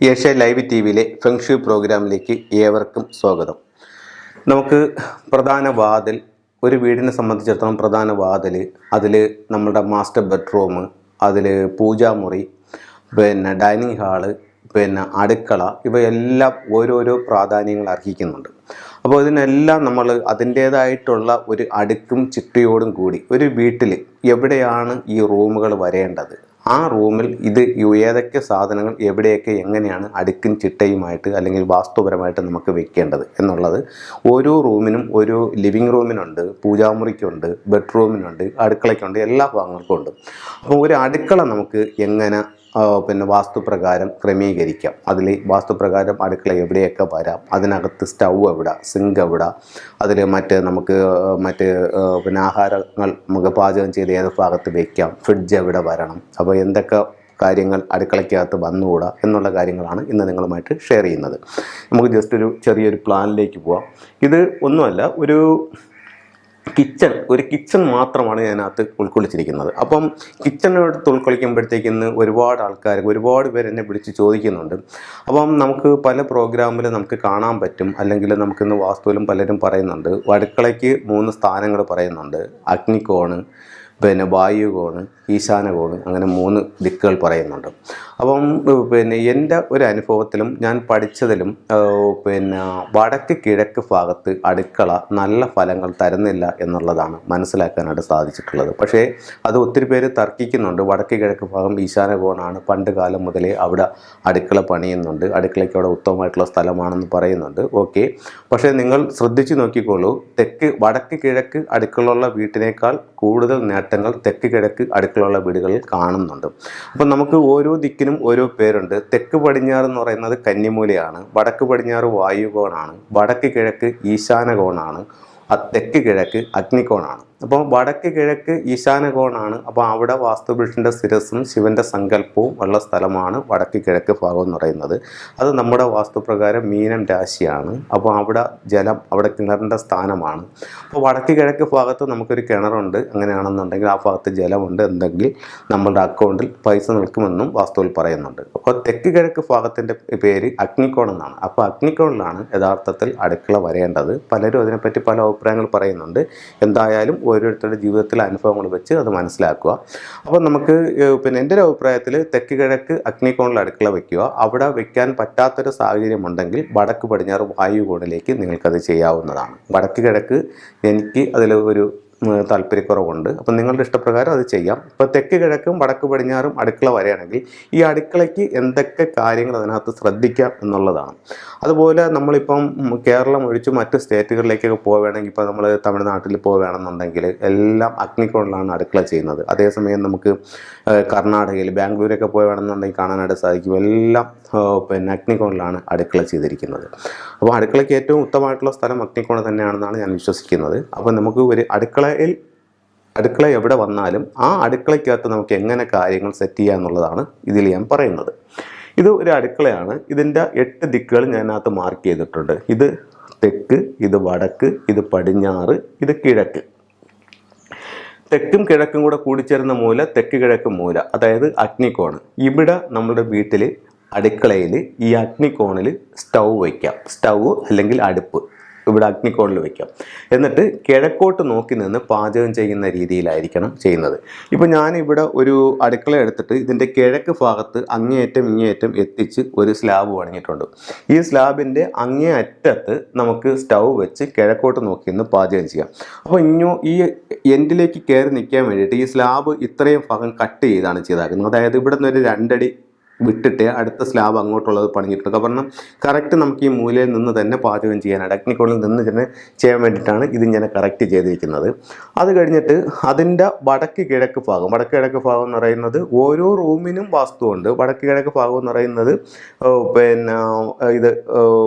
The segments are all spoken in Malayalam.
ഏഷ്യ ലൈവ് ടി വിയിലെ ഫെങ്ഷു പ്രോഗ്രാമിലേക്ക് ഏവർക്കും സ്വാഗതം. നമുക്ക് പ്രധാന വാതിൽ, ഒരു വീടിനെ സംബന്ധിച്ചിടത്തോളം പ്രധാന വാതിൽ, അതിൽ നമ്മളുടെ മാസ്റ്റർ ബെഡ്റൂം, അതിൽ പൂജാമുറി, ഡൈനിങ് ഹാള്, അടുക്കള, ഇവയെല്ലാം ഓരോരോ പ്രാധാന്യങ്ങൾ അർഹിക്കുന്നുണ്ട്. അപ്പോൾ ഇതിനെല്ലാം നമ്മൾ അതിൻ്റേതായിട്ടുള്ള ഒരു അടുക്കും ചിട്ടയോടും കൂടി ഒരു വീട്ടിൽ എവിടെയാണ് ഈ റൂമുകൾ വരേണ്ടത്, ആ റൂമിൽ ഇത് ഏതൊക്കെ സാധനങ്ങൾ എവിടെയൊക്കെ എങ്ങനെയാണ് അടുക്കും ചിട്ടയുമായിട്ട് അല്ലെങ്കിൽ വാസ്തുപരമായിട്ട് നമുക്ക് വെക്കേണ്ടത് എന്നുള്ളത് ഓരോ റൂമിനും, ഓരോ ലിവിങ് റൂമിനുണ്ട്, പൂജാമുറിക്കുണ്ട്, ബെഡ്റൂമിനുണ്ട്, അടുക്കളയ്ക്കുണ്ട്, എല്ലാ ഭാഗങ്ങൾക്കും ഉണ്ട്. അപ്പോൾ ഒരു അടുക്കള നമുക്ക് എങ്ങനെ വാസ്തുപ്രകാരം ക്രമീകരിക്കാം, അതിൽ വാസ്തുപ്രകാരം അടുക്കള എവിടെയൊക്കെ വരാം, അതിനകത്ത് സ്റ്റൗ എവിടെ, സിങ്ക് എവിടെ, അതിൽ നമുക്ക് ആഹാരങ്ങൾ നമുക്ക് പാചകം ചെയ്ത് ഏത് ഭാഗത്ത് വയ്ക്കാം, ഫ്രിഡ്ജ് എവിടെ വരണം, അപ്പോൾ എന്തൊക്കെ കാര്യങ്ങൾ അടുക്കളയ്ക്കകത്ത് വന്നുകൂടാ എന്നുള്ള കാര്യങ്ങളാണ് ഇന്ന് നിങ്ങളുമായിട്ട് ഷെയർ ചെയ്യുന്നത്. നമുക്ക് ജസ്റ്റ് ഒരു ചെറിയൊരു പ്ലാനിലേക്ക് പോവാം. ഇത് ഒന്നുമല്ല, ഒരു കിച്ചൺ മാത്രമാണ് അതിനകത്ത് ഉൾക്കൊള്ളിച്ചിരിക്കുന്നത്. അപ്പം കിച്ചണിനടുത്ത് ഉൾക്കൊള്ളിക്കുമ്പോഴത്തേക്ക് ഇന്ന് ഒരുപാട് പേര് എന്നെ വിളിച്ച് ചോദിക്കുന്നുണ്ട്. അപ്പം നമുക്ക് പല പ്രോഗ്രാമിൽ നമുക്ക് കാണാൻ പറ്റും, അല്ലെങ്കിൽ നമുക്കിന്ന് വാസ്തുവിലും പലരും പറയുന്നുണ്ട്, അടുക്കളയ്ക്ക് 3 സ്ഥാനങ്ങൾ പറയുന്നുണ്ട്. അഗ്നികോണ്, വായുകോണ്, ഈശാനകോണ്, അങ്ങനെ 3 ദിക്കുകൾ പറയുന്നുണ്ട്. അപ്പം എൻ്റെ ഒരു അനുഭവത്തിലും ഞാൻ പഠിച്ചതിലും വടക്ക് കിഴക്ക് ഭാഗത്ത് അടുക്കള നല്ല ഫലങ്ങൾ തരുന്നില്ല എന്നുള്ളതാണ് മനസ്സിലാക്കാനായിട്ട് സാധിച്ചിട്ടുള്ളത്. പക്ഷേ അത് ഒത്തിരി പേര് തർക്കിക്കുന്നുണ്ട്. വടക്ക് കിഴക്ക് ഭാഗം ഈശാനകോണാണ്, പണ്ട് കാലം മുതലേ അവിടെ അടുക്കള പണിയുന്നുണ്ട്, അടുക്കളയ്ക്ക് അവിടെ ഉത്തമമായിട്ടുള്ള സ്ഥലമാണെന്ന് പറയുന്നുണ്ട്. ഓക്കെ, പക്ഷേ നിങ്ങൾ ശ്രദ്ധിച്ച് നോക്കിക്കോളൂ, വടക്ക് കിഴക്ക് അടുക്കളയുള്ള വീട്ടിനേക്കാൾ കൂടുതൽ നേട്ടങ്ങൾ തെക്ക് കിഴക്ക് അടുക്കളയുള്ള വീടുകളിൽ കാണുന്നുണ്ട്. അപ്പം നമുക്ക് ഓരോ ദിക്കിനും ഓരോ പേരുണ്ട്. തെക്ക് പടിഞ്ഞാറ് എന്ന് പറയുന്നത് കന്നിമൂലയാണ്, വടക്ക് പടിഞ്ഞാറ് വായുകോണാണ്, വടക്ക് കിഴക്ക് ഈശാനകോണാണ്, തെക്ക് കിഴക്ക് അഗ്നികോണാണ്. അപ്പോൾ വടക്ക് കിഴക്ക് ഈശാനകോണാണ്. അപ്പോൾ അവിടെ വാസ്തുപുരുഷൻ്റെ ശിരസ്സും ശിവൻ്റെ സങ്കല്പവും ഉള്ള സ്ഥലമാണ് വടക്ക് കിഴക്ക് ഭാഗം എന്ന് പറയുന്നത്. അത് നമ്മുടെ വാസ്തുപ്രകാരം മീനം രാശിയാണ്. അപ്പോൾ അവിടെ ജലം, അവിടെ കിണറിൻ്റെ സ്ഥാനമാണ്. അപ്പോൾ വടക്ക് കിഴക്ക് ഭാഗത്ത് നമുക്കൊരു കിണറുണ്ട്, അങ്ങനെയാണെന്നുണ്ടെങ്കിൽ ആ ഭാഗത്ത് ജലമുണ്ട്, എന്തെങ്കിൽ നമ്മളുടെ അക്കൗണ്ടിൽ പൈസ നിൽക്കുമെന്നും വാസ്തുവിൽ പറയുന്നുണ്ട്. അപ്പോൾ തെക്ക് കിഴക്ക് ഭാഗത്തിൻ്റെ പേര് അഗ്നികോൺ എന്നാണ്. അപ്പോൾ അഗ്നികോണിലാണ് യഥാർത്ഥത്തിൽ അടുക്കള വരേണ്ടത്. പലരും അതിനെപ്പറ്റി പല അഭിപ്രായങ്ങൾ പറയുന്നുണ്ട്. എന്തായാലും ഓരോരുത്തരുടെ ജീവിതത്തിലെ അനുഭവങ്ങൾ വെച്ച് അത് മനസ്സിലാക്കുക. അപ്പോൾ നമുക്ക് എൻ്റെ ഒരു അഭിപ്രായത്തിൽ തെക്ക് കിഴക്ക് അഗ്നികോണിൽ അടുക്കള വയ്ക്കുക. അവിടെ വെക്കാൻ പറ്റാത്തൊരു സാഹചര്യം ഉണ്ടെങ്കിൽ വടക്ക് പടിഞ്ഞാറ് വായുകോണിലേക്ക് നിങ്ങൾക്കത് ചെയ്യാവുന്നതാണ്. വടക്ക് കിഴക്ക് എനിക്ക് അതിൽ ഒരു താല്പര്യക്കുറവുണ്ട്. അപ്പം നിങ്ങളുടെ ഇഷ്ടപ്രകാരം അത് ചെയ്യാം. ഇപ്പോൾ തെക്ക് കിഴക്കും വടക്ക് പടിഞ്ഞാറും അടുക്കള വരികയാണെങ്കിൽ ഈ അടുക്കളയ്ക്ക് എന്തൊക്കെ കാര്യങ്ങൾ അതിനകത്ത് ശ്രദ്ധിക്കാം എന്നുള്ളതാണ്. അതുപോലെ നമ്മളിപ്പം കേരളം ഒഴിച്ച് മറ്റ് സ്റ്റേറ്റുകളിലേക്കൊക്കെ പോവുകയാണെങ്കിൽ, ഇപ്പോൾ നമ്മൾ തമിഴ്നാട്ടിൽ പോവുകയാണെന്നുണ്ടെങ്കിൽ എല്ലാം അഗ്നികോണിലാണ് അടുക്കള ചെയ്യുന്നത്. അതേസമയം നമുക്ക് കർണാടകയിൽ ബാംഗ്ലൂരൊക്കെ പോവുകയാണെന്നുണ്ടെങ്കിൽ കാണാനായിട്ട് സാധിക്കും, എല്ലാം അഗ്നികോണിലാണ് അടുക്കള ചെയ്തിരിക്കുന്നത്. അപ്പോൾ അടുക്കളയ്ക്ക് ഏറ്റവും ഉത്തമമായിട്ടുള്ള സ്ഥലം അഗ്നികോൺ തന്നെയാണെന്നാണ് ഞാൻ വിശ്വസിക്കുന്നത്. അപ്പോൾ നമുക്ക് ഒരു അടുക്കള എവിടെ വന്നാലും ആ അടുക്കളയ്ക്കകത്ത് നമുക്ക് എങ്ങനെ കാര്യങ്ങൾ സെറ്റ് ചെയ്യുക എന്നുള്ളതാണ് ഇതിൽ ഞാൻ പറയുന്നത്. ഇത് ഒരു അടുക്കളയാണ്. ഇതിൻ്റെ 8 ദിക്കുകൾ ഞാനകത്ത് മാർക്ക് ചെയ്തിട്ടുണ്ട്. ഇത് തെക്ക്, ഇത് വടക്ക്, ഇത് പടിഞ്ഞാറ്, ഇത് കിഴക്ക്. തെക്കും കിഴക്കും കൂടെ കൂടിച്ചേരുന്ന മൂല തെക്ക് കിഴക്ക് മൂല, അതായത് അഗ്നികോണ്. ഇവിടെ നമ്മുടെ വീട്ടിൽ അടുക്കളയിൽ ഈ അഗ്നികോണിൽ സ്റ്റൗ വയ്ക്കാം. സ്റ്റൗ അല്ലെങ്കിൽ അടുപ്പ് ഇവിടെ അഗ്നികോണിൽ വയ്ക്കാം. എന്നിട്ട് കിഴക്കോട്ട് നോക്കി നിന്ന് പാചകം ചെയ്യുന്ന രീതിയിലായിരിക്കണം ചെയ്യുന്നത്. ഇപ്പോൾ ഞാനിവിടെ ഒരു അടുക്കള എടുത്തിട്ട് ഇതിൻ്റെ കിഴക്ക് ഭാഗത്ത് ഇങ്ങേയറ്റം എത്തിച്ച് ഒരു സ്ലാബ് പണിഞ്ഞിട്ടുണ്ട്. ഈ സ്ലാബിൻ്റെ അങ്ങേ അറ്റത്ത് നമുക്ക് സ്റ്റൗ വെച്ച് കിഴക്കോട്ട് നോക്കി നിന്ന് പാചകം ചെയ്യാം. അപ്പോൾ ഈ എൻഡിലേക്ക് കയറി നിൽക്കാൻ വേണ്ടിയിട്ട് ഈ സ്ലാബ് ഇത്രയും ഭാഗം കട്ട് ചെയ്താണ് ചെയ്താക്കുന്നത്. അതായത് ഇവിടെ നിന്ന് ഒരു 2 അടി വിട്ടിട്ട് അടുത്ത സ്ലാബ് അങ്ങോട്ടുള്ളത് പണിഞ്ഞിട്ടുണ്ട്. കാരണം കറക്റ്റ് നമുക്ക് ഈ മൂലയിൽ നിന്ന് തന്നെ പാചകം ചെയ്യാനായിട്ട്, അഗ്നികോണിൽ നിന്ന് തന്നെ ചെയ്യാൻ വേണ്ടിയിട്ടാണ് ഇതിങ്ങനെ കറക്റ്റ് ചെയ്തിരിക്കുന്നത്. അത് കഴിഞ്ഞിട്ട് അതിൻ്റെ വടക്ക് കിഴക്ക് ഭാഗം എന്ന് പറയുന്നത് ഓരോ റൂമിനും വാസ്തുവുണ്ട്. വടക്ക് കിഴക്ക് ഭാഗം എന്ന് പറയുന്നത് ഇത്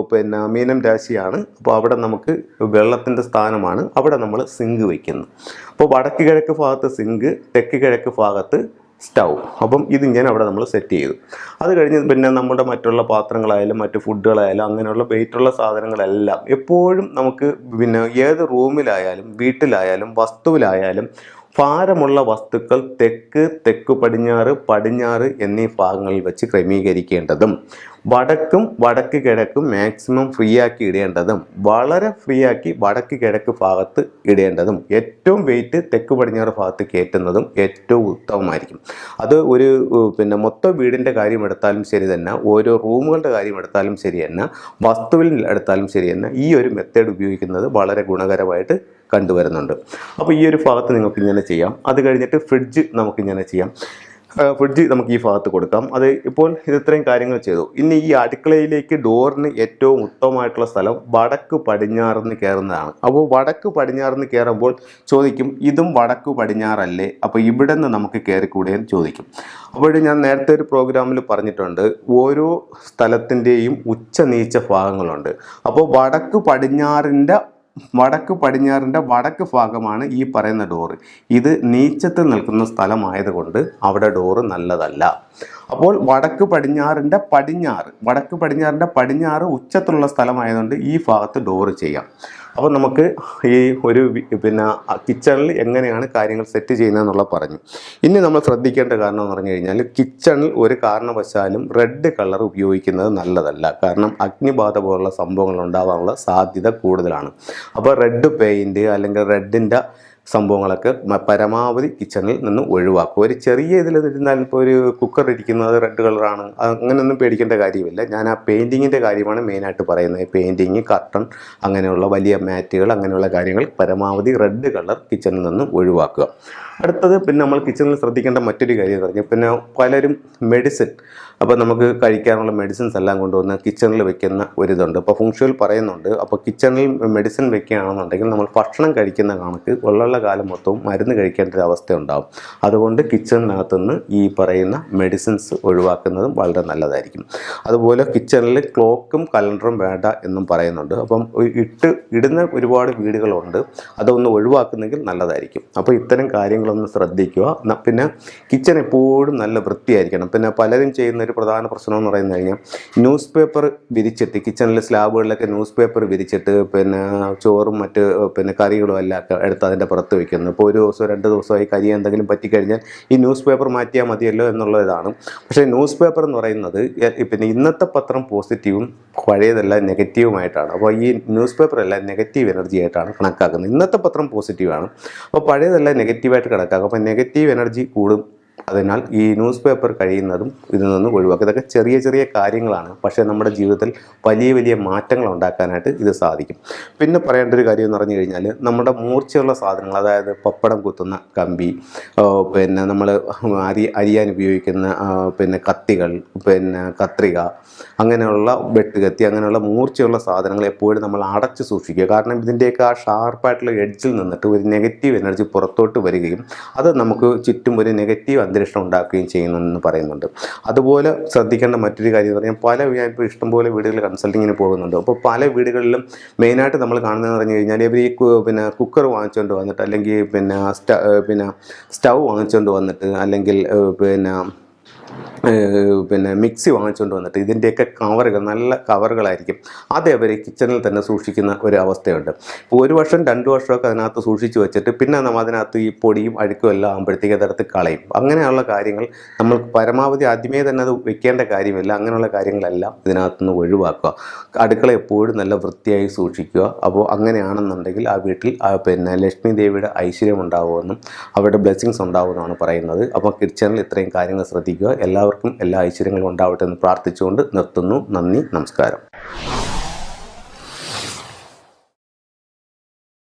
മീനം രാശിയാണ്. അപ്പോൾ അവിടെ നമുക്ക് വെള്ളത്തിൻ്റെ സ്ഥാനമാണ്. അവിടെ നമ്മൾ സിങ്ക് വയ്ക്കുന്നു. അപ്പോൾ വടക്ക് കിഴക്ക് ഭാഗത്ത് സിങ്ക്, തെക്ക് കിഴക്ക് ഭാഗത്ത് സ്റ്റൗ. അപ്പം ഇതിങ്ങനെ അവിടെ നമ്മൾ സെറ്റ് ചെയ്തു. അത് കഴിഞ്ഞ് നമ്മുടെ മറ്റുള്ള പാത്രങ്ങളായാലും മറ്റു ഫുഡുകളായാലും അങ്ങനെയുള്ള വെയിറ്റുള്ള സാധനങ്ങളെല്ലാം എപ്പോഴും നമുക്ക് ഏത് റൂമിലായാലും വീട്ടിലായാലും വസ്തുവിലായാലും ഭാരമുള്ള വസ്തുക്കൾ തെക്ക്, തെക്കു പടിഞ്ഞാറ്, പടിഞ്ഞാറ് എന്നീ ഭാഗങ്ങളിൽ വെച്ച് ക്രമീകരിക്കേണ്ടതും വടക്കും വടക്ക് കിഴക്കും മാക്സിമം ഫ്രീ ആക്കി ഇടേണ്ടതും വളരെ ഫ്രീ ആക്കി വടക്ക് കിഴക്ക് ഭാഗത്ത് ഇടേണ്ടതും ഏറ്റവും വെയിറ്റ് തെക്ക് പടിഞ്ഞാറ് ഭാഗത്ത് കയറ്റുന്നതും ഏറ്റവും ഉത്തമമായിരിക്കും. അത് ഒരു മൊത്തം വീടിൻ്റെ കാര്യം എടുത്താലും ശരി തന്നെ, ഓരോ റൂമുകളുടെ കാര്യം എടുത്താലും ശരി തന്നെ, വസ്തുവിൽ എടുത്താലും ശരി തന്നെ, ഈ ഒരു മെത്തേഡ് ഉപയോഗിക്കുന്നത് വളരെ ഗുണകരമായിട്ട് കണ്ടുവരുന്നുണ്ട്. അപ്പോൾ ഈ ഒരു ഭാഗത്ത് നിങ്ങൾക്ക് ഇങ്ങനെ ചെയ്യാം. അത് കഴിഞ്ഞിട്ട് ഫ്രിഡ്ജ് നമുക്കിങ്ങനെ ചെയ്യാം. ഫ്രിഡ്ജ് നമുക്ക് ഈ ഭാഗത്ത് കൊടുക്കാം. അത് ഇപ്പോൾ ഇത്രയും കാര്യങ്ങൾ ചെയ്തു. ഇനി ഈ അടുക്കളയിലേക്ക് ഡോറിന് ഏറ്റവും ഉത്തമമായിട്ടുള്ള സ്ഥലം വടക്ക് പടിഞ്ഞാറെന്ന് കയറുന്നതാണ്. അപ്പോൾ വടക്ക് പടിഞ്ഞാറെന്ന് കയറുമ്പോൾ ചോദിക്കും, ഇതും വടക്ക് പടിഞ്ഞാറല്ലേ, അപ്പോൾ ഇവിടെ നിന്ന് നമുക്ക് കയറിക്കൂടെ എന്ന് ചോദിക്കും. അപ്പോൾ ഞാൻ നേരത്തെ ഒരു പ്രോഗ്രാമിൽ പറഞ്ഞിട്ടുണ്ട്, ഓരോ സ്ഥലത്തിൻ്റെയും ഉച്ച നീച്ച ഭാഗങ്ങളുണ്ട്. അപ്പോൾ വടക്ക് പടിഞ്ഞാറിൻ്റെ വടക്ക് ഭാഗമാണ് ഈ പറയുന്ന ഡോറ്. ഇത് നീച്ചത്തിൽ നിൽക്കുന്ന സ്ഥലമായതുകൊണ്ട് അവിടെ ഡോറ് നല്ലതല്ല. അപ്പോൾ വടക്ക് പടിഞ്ഞാറിൻ്റെ പടിഞ്ഞാറ് ഉച്ചത്തിലുള്ള സ്ഥലമായതുകൊണ്ട് ഈ ഭാഗത്ത് ഡോറ് ചെയ്യാം. അപ്പോൾ നമുക്ക് ഈ ഒരു കിച്ചണിൽ എങ്ങനെയാണ് കാര്യങ്ങൾ സെറ്റ് ചെയ്യുന്നതെന്നുള്ള പറഞ്ഞു. ഇനി നമ്മൾ ശ്രദ്ധിക്കേണ്ട കാരണം എന്ന് പറഞ്ഞു കഴിഞ്ഞാൽ, കിച്ചണിൽ ഒരു കാരണവശാലും റെഡ് കളർ ഉപയോഗിക്കുന്നത് നല്ലതല്ല. കാരണം അഗ്നിബാധ പോലുള്ള സംഭവങ്ങൾ ഉണ്ടാകാനുള്ള സാധ്യത കൂടുതലാണ്. അപ്പോൾ റെഡ് പെയിൻറ്റ് അല്ലെങ്കിൽ റെഡിൻ്റെ സംഭവങ്ങളൊക്കെ പരമാവധി കിച്ചണിൽ നിന്ന് ഒഴിവാക്കും. ഒരു ചെറിയ ഇതിലിരുന്നാൽ ഇപ്പോൾ ഒരു കുക്കർ ഇരിക്കുന്നത് റെഡ് കളറാണ്, അങ്ങനെയൊന്നും പേടിക്കേണ്ട കാര്യമില്ല. ഞാൻ ആ പെയിൻറ്റിങ്ങിൻ്റെ കാര്യമാണ് മെയിനായിട്ട് പറയുന്നത്. പെയിൻറ്റിങ്, കർട്ടൺ, അങ്ങനെയുള്ള വലിയ മാറ്റുകൾ, അങ്ങനെയുള്ള കാര്യങ്ങൾ പരമാവധി റെഡ് കളർ കിച്ചണിൽ നിന്ന് ഒഴിവാക്കുക. അടുത്തത് നമ്മൾ കിച്ചണിൽ ശ്രദ്ധിക്കേണ്ട മറ്റൊരു കാര്യം എന്ന് പറഞ്ഞാൽ, പലരും മെഡിസിൻ, അപ്പോൾ നമുക്ക് കഴിക്കാനുള്ള മെഡിസിൻസ് എല്ലാം കൊണ്ടുവന്ന് കിച്ചണിൽ വെക്കുന്ന ഒരിതുണ്ട്. അപ്പോൾ ഫുങ്ഷുവൽ പറയുന്നുണ്ട്, അപ്പോൾ കിച്ചണിൽ മെഡിസിൻ വെക്കുകയാണെന്നുണ്ടെങ്കിൽ നമ്മൾ ഭക്ഷണം കഴിക്കുന്ന കണക്ക് ഉള്ള കാലം മൊത്തവും മരുന്ന് കഴിക്കേണ്ട ഒരു അവസ്ഥ ഉണ്ടാകും. അതുകൊണ്ട് കിച്ചണിനകത്തുനിന്ന് ഈ പറയുന്ന മെഡിസിൻസ് ഒഴിവാക്കുന്നതും വളരെ നല്ലതായിരിക്കും. അതുപോലെ കിച്ചണിൽ ക്ലോക്കും കലണ്ടറും വേണ്ട എന്നും പറയുന്നുണ്ട്. അപ്പം ഇടുന്ന ഒരുപാട് വീടുകളുണ്ട്, അതൊന്ന് ഒഴിവാക്കുന്നെങ്കിൽ നല്ലതായിരിക്കും. അപ്പോൾ ഇത്തരം കാര്യങ്ങളൊന്ന് ശ്രദ്ധിക്കുക. പിന്നെ കിച്ചൺ എപ്പോഴും നല്ല വൃത്തിയായിരിക്കണം. പിന്നെ പലരും ചെയ്യുന്ന ഒരു പ്രധാന പ്രശ്നം എന്ന് പറയുന്നത് കഴിഞ്ഞാൽ, ന്യൂസ് പേപ്പർ വിരിച്ചിട്ട് കിച്ചണിലെ സ്ലാബുകളിലൊക്കെ ന്യൂസ് പേപ്പർ വിരിച്ചിട്ട് ചോറും മറ്റ് കറികളും എല്ലാം എടുത്ത് അതിൻ്റെ പുറത്ത് വയ്ക്കുന്നു. ഇപ്പോൾ ഒരു ദിവസം 2 ദിവസമായി കരി എന്തെങ്കിലും പറ്റിക്കഴിഞ്ഞാൽ ഈ ന്യൂസ് പേപ്പർ മാറ്റിയാൽ മതിയല്ലോ എന്നുള്ളതാണ്. പക്ഷേ ന്യൂസ് പേപ്പർ എന്ന് പറയുന്നത് ഇന്നത്തെ പത്രം പോസിറ്റീവും പഴയതെല്ലാം നെഗറ്റീവുമായിട്ടാണ്. അപ്പോൾ ഈ ന്യൂസ് പേപ്പറെല്ലാം നെഗറ്റീവ് എനർജി ആയിട്ടാണ് കണക്കാക്കുന്നത്. ഇന്നത്തെ പത്രം പോസിറ്റീവാണ്, അപ്പോൾ പഴയതെല്ലാം നെഗറ്റീവായിട്ട് കണക്കാക്കും. അപ്പോൾ നെഗറ്റീവ് എനർജി കൂടും. അതിനാൽ ഈ ന്യൂസ് പേപ്പർ കഴിയുന്നതും ഇതിൽ നിന്ന് ഒഴിവാക്കുക. ഇതൊക്കെ ചെറിയ ചെറിയ കാര്യങ്ങളാണ്, പക്ഷേ നമ്മുടെ ജീവിതത്തിൽ വലിയ വലിയ മാറ്റങ്ങൾ ഉണ്ടാക്കാനായിട്ട് ഇത് സാധിക്കും. പിന്നെ പറയേണ്ട ഒരു കാര്യം എന്ന് പറഞ്ഞു കഴിഞ്ഞാൽ, നമ്മുടെ മൂർച്ചയുള്ള സാധനങ്ങൾ, അതായത് പപ്പടം കുത്തുന്ന കമ്പി, നമ്മൾ അരിയാൻ ഉപയോഗിക്കുന്ന കത്തികൾ, കത്രിക, അങ്ങനെയുള്ള വെട്ടുകത്തി, അങ്ങനെയുള്ള മൂർച്ചയുള്ള സാധനങ്ങൾ എപ്പോഴും നമ്മൾ അടച്ച് സൂക്ഷിക്കുക. കാരണം ഇതിൻ്റെയൊക്കെ ആ ഷാർപ്പായിട്ടുള്ള എഡ്ജിൽ നിന്നിട്ട് ഒരു നെഗറ്റീവ് എനർജി പുറത്തോട്ട് വരികയും അത് നമുക്ക് ചുറ്റും ഒരു നെഗറ്റീവ് അന്തരീക്ഷം ഉണ്ടാക്കുകയും ചെയ്യുന്നെന്ന് പറയുന്നുണ്ട്. അതുപോലെ ശ്രദ്ധിക്കേണ്ട മറ്റൊരു കാര്യം എന്ന് പറഞ്ഞാൽ, ഞാനിപ്പോൾ ഇഷ്ടംപോലെ വീടുകളിൽ കൺസൾട്ടിങ്ങിന് പോകുന്നുണ്ട്. അപ്പോൾ പല വീടുകളിലും മെയിനായിട്ട് നമ്മൾ കാണുന്നതെന്ന് പറഞ്ഞു കഴിഞ്ഞാൽ, ഇവർ ഈ കുക്കർ വാങ്ങിച്ചുകൊണ്ട് വന്നിട്ട്, അല്ലെങ്കിൽ സ്റ്റൗ വാങ്ങിച്ചുകൊണ്ട് വന്നിട്ട്, അല്ലെങ്കിൽ മിക്സി വാങ്ങിച്ചുകൊണ്ട് വന്നിട്ട് ഇതിൻ്റെയൊക്കെ കവറുകൾ നല്ല കവറുകളായിരിക്കും, അത് അവർ കിച്ചണിൽ തന്നെ സൂക്ഷിക്കുന്ന ഒരു അവസ്ഥയുണ്ട്. ഇപ്പോൾ 1 വർഷം 2 വർഷമൊക്കെ അതിനകത്ത് സൂക്ഷിച്ച് വെച്ചിട്ട് പിന്നെ അതിനകത്ത് ഈ പൊടിയും അഴുക്കും എല്ലാം ആകുമ്പോഴത്തേക്ക് അതെടുത്ത് കളയും. അങ്ങനെയുള്ള കാര്യങ്ങൾ നമ്മൾ പരമാവധി ആദ്യമേ തന്നെ അത് വെക്കേണ്ട കാര്യമില്ല. അങ്ങനെയുള്ള കാര്യങ്ങളെല്ലാം ഇതിനകത്തുനിന്ന് ഒഴിവാക്കുക. അടുക്കള എപ്പോഴും നല്ല വൃത്തിയായി സൂക്ഷിക്കുക. അപ്പോൾ അങ്ങനെയാണെന്നുണ്ടെങ്കിൽ ആ വീട്ടിൽ ലക്ഷ്മി ദേവിയുടെ ഐശ്വര്യം ഉണ്ടാകുമെന്നും അവരുടെ ബ്ലെസ്സിങ്സ് ഉണ്ടാകുമെന്നാണ് പറയുന്നത്. അപ്പോൾ കിച്ചണിൽ ഇത്രയും കാര്യങ്ങൾ ശ്രദ്ധിക്കുക. എല്ലാവർക്കും എല്ലാ ഐശ്വര്യങ്ങളും ഉണ്ടാവട്ടെ എന്ന് പ്രാർത്ഥിച്ചുകൊണ്ട് നിർത്തുന്നു. നന്ദി, നമസ്കാരം.